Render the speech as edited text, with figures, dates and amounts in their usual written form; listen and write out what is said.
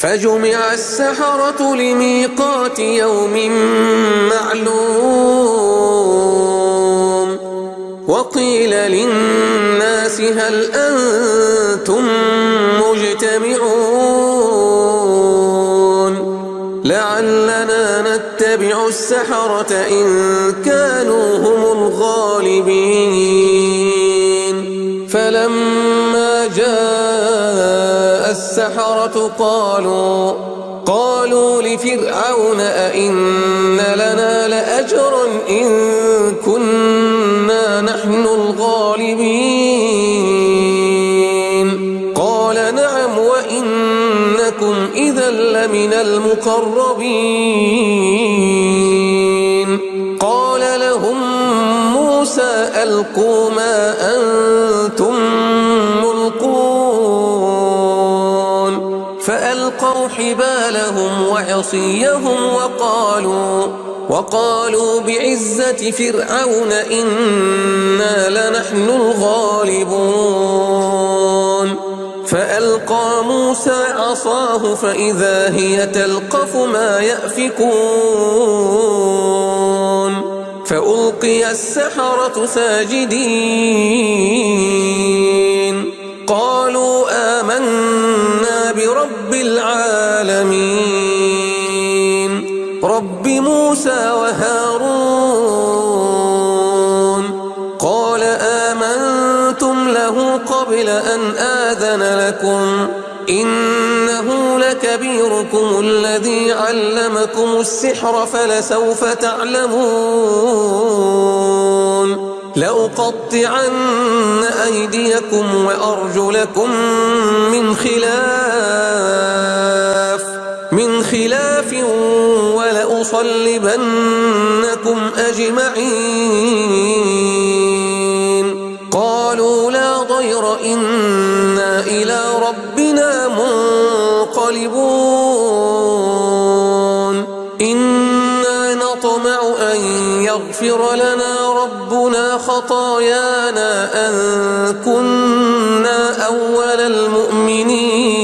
فجمع السحرة لميقات يوم معلوم وقيل للناس هل أنتم مجتمعون لعلنا نتبع السحرة إن كانوا هم الغالبين فلما جاء السحرة قالوا لفرعون أئن لنا لأجرا إن كنا نحن الغالبين قال نعم وإنكم إذا لمن المقربين قال لهم موسى ألقوا ما أنتم ملقون فألقوا حبالهم وعصيهم وقالوا بعزة فرعون إنا لنحن الغالبون فألقى موسى عصاه فإذا هي تلقف ما يأفكون فألقي السحرة ساجدين قالوا آمنا برب العالمين رب موسى وهارون قال آمنتم له قبل أن آذن لكم إنه لكبيركم الذي علمكم السحر فلسوف تعلمون لأقطعن أيديكم وأرجلكم من خلاف ولأصلبنكم أجمعين قالوا لا ضير إنا إلى ربنا منقلبون إنا نطمع أن يغفر لنا ربنا خطايانا أن كنا أول المؤمنين